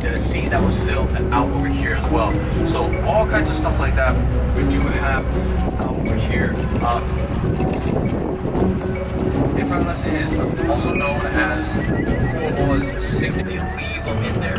in a scene that was filmed out over here as well. So all kinds of stuff like that we do have out over here. In front of us is also known as Kualoa's signature leave in there.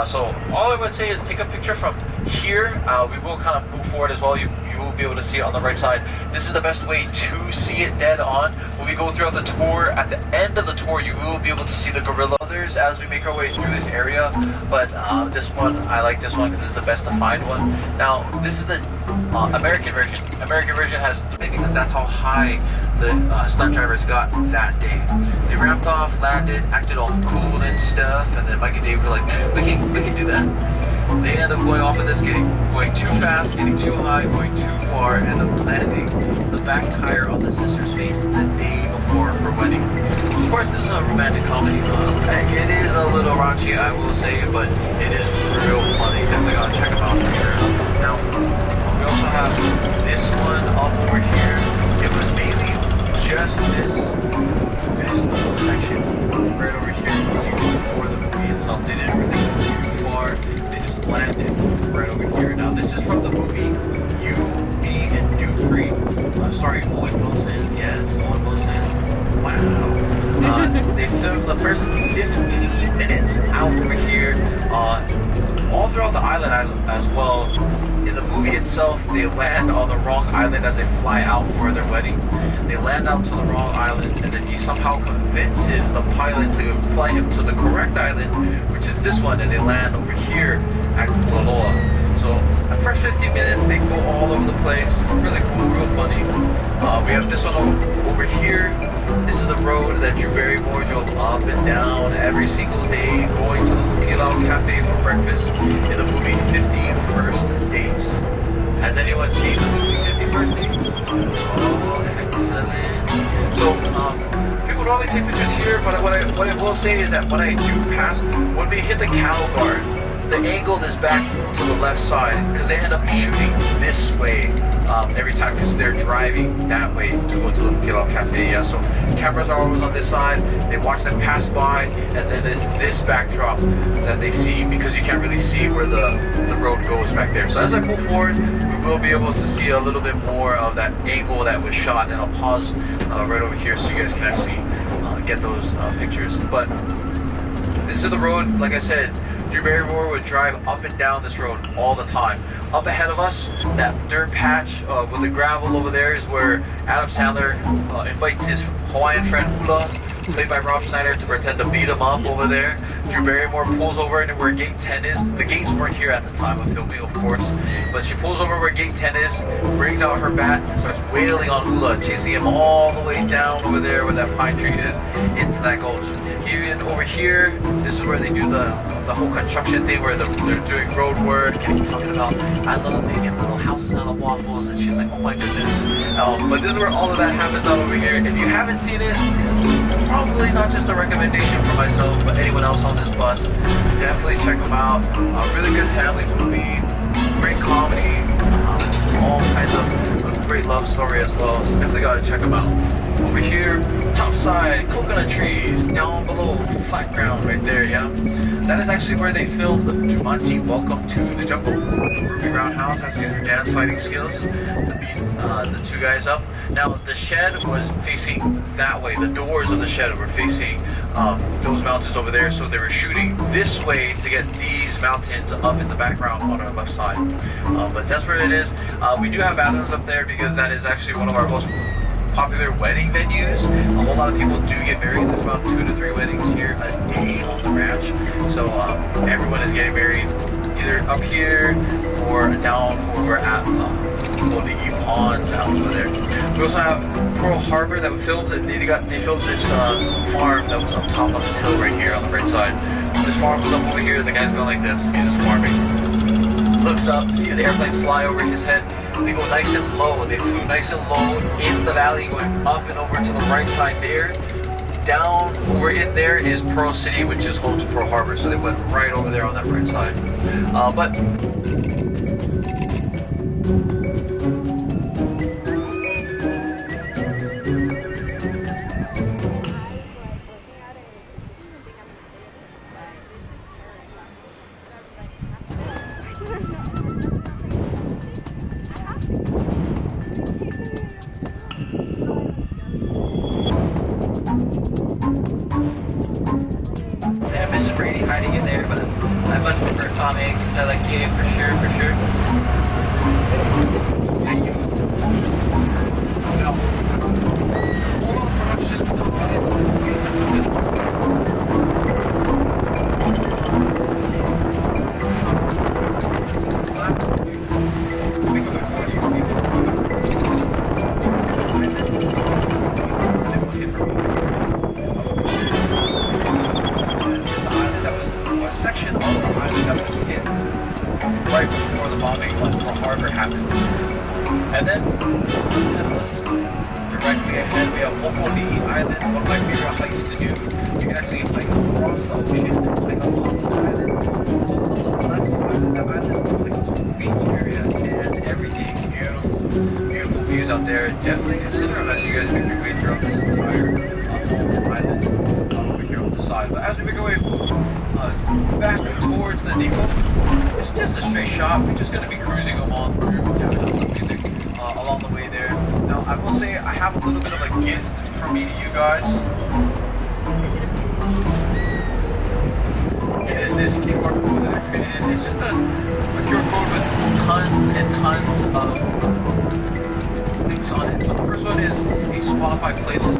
So all I would say is take a picture from here. We will kind of move forward as well. You will be able to see it on the right side. This is the best way to see it dead on. When we go throughout the tour, at the end of the tour, you will be able to see the gorilla others as we make our way through this area. But this one, I like this one because it's the best to find one. Now, this is the American version. American version has, because that's how high the stunt drivers got that day. They ramped off, landed, acted all cool and stuff, and then Mike and Dave were like, we can do that. They ended up going off of this, going too fast, getting too high, going too far, and then landing the back tire on the sister's face the day before her wedding. Of course, this is a romantic comedy. It is a little raunchy, I will say, but it is real funny. Definitely gotta check them out for sure. Now, we also have this one up over here. It was mainly just this little section right over here for the movie itself. They didn't really go too far. They just landed right over here. Now, this is from the movie You, Me, and Dupree. Sorry, Owen Wilson. Yes, Owen Wilson. Wow. They filmed the first 15 minutes out over here, all throughout the island as well. In the movie itself, they land on the wrong island as they fly out for their wedding. They land out to the wrong island, and then he somehow convinces the pilot to fly him to the correct island, which is this one, and they land over here at Kualoa. So the first 15 minutes, they go all over the place. Really cool, real funny. We have this one over here. This is the road that Drew Barrymore drove up and down every single day, going to the Kilao Cafe for breakfast in the movie 50 First Dates. Has anyone seen the movie 50 First Dates? Oh, excellent. So, people normally take pictures here, but what I will say is that when I do pass, when we hit the cattle guard, the angle is back to the left side because they end up shooting this way every time because they're driving that way to go to the Kilao Cafe. Yeah, so cameras are always on this side. They watch them pass by, and then it's this backdrop that they see because you can't really see where the road goes back there. So as I move forward, we will be able to see a little bit more of that angle that was shot, and I'll pause right over here so you guys can actually get those pictures. But this is the road, like I said. Drew Barrymore would drive up and down this road all the time. Up ahead of us, that dirt patch with the gravel over there is where Adam Sandler invites his Hawaiian friend Hula, played by Rob Schneider, to pretend to beat him up over there. Drew Barrymore pulls over into where gate 10 is. The gates weren't here at the time of filming, of course, but she pulls over where gate 10 is, brings out her bat, and starts wailing on Hula, chasing him all the way down over there where that pine tree is, into that gulch. Even over here, this is where they do the whole construction thing where they're doing road work and talking about, I love making little houses out of waffles, and she's like, oh my goodness. But this is where all of that happens out over here. If you haven't seen it, probably not just a recommendation for myself, but anyone else on this bus, definitely check them out. Really good family movie, great comedy, all kinds of great love story as well. So definitely gotta check them out. Over here, top side, coconut trees. Down below, flat ground right there, yeah. That is actually where they filmed the Jumanji Welcome to the Jungle. Ruby Roundhouse has used her dance fighting skills to beat the two guys up. Now, the shed was facing that way. The doors of the shed were facing those mountains over there, so they were shooting this way to get these mountains up in the background on our left side. But that's where it is. We do have bathrooms up there because that is actually one of our most popular wedding venues. A whole lot of people do get married. There's about 2 to 3 weddings here a day on the ranch. So everyone is getting married either up here or down over at the ponds out over there. We also have Pearl Harbor that we filmed. They filmed this farm that was on top of this hill right here on the right side. This farm was up over here. The guy's going like this. He's just farming. Looks up, see the airplanes fly over his head. They go nice and low. They flew nice and low in the valley, going up and over to the right side there. Down over in there is Pearl City, which is home to Pearl Harbor. So they went right over there on that right side. But They have Mrs. Brady hiding in there, but I much prefer Tom Hanks because I like Gabe for sure, for sure. Yeah, you. No. Hold on, production. Section of the island that was hit right before the bombing on Pearl Harbor happened. And then directly ahead we have Hopoli Island, one of my favorite hikes to do. You can actually hike across the ocean, hike along the island. So on the left side of the island, like beach area and everything. Beautiful, beautiful views out there. Definitely consider them as you guys make your way throughout this entire island. Over here on the side. But as we make our way back towards the depot, it's just a straight shot. We're just going to be cruising along through music along the way there. Now, I will say I have a little bit of a gift for me to you guys. It is this QR code that I created. It's just a QR code with tons and tons of things on it. So the first one is a Spotify playlist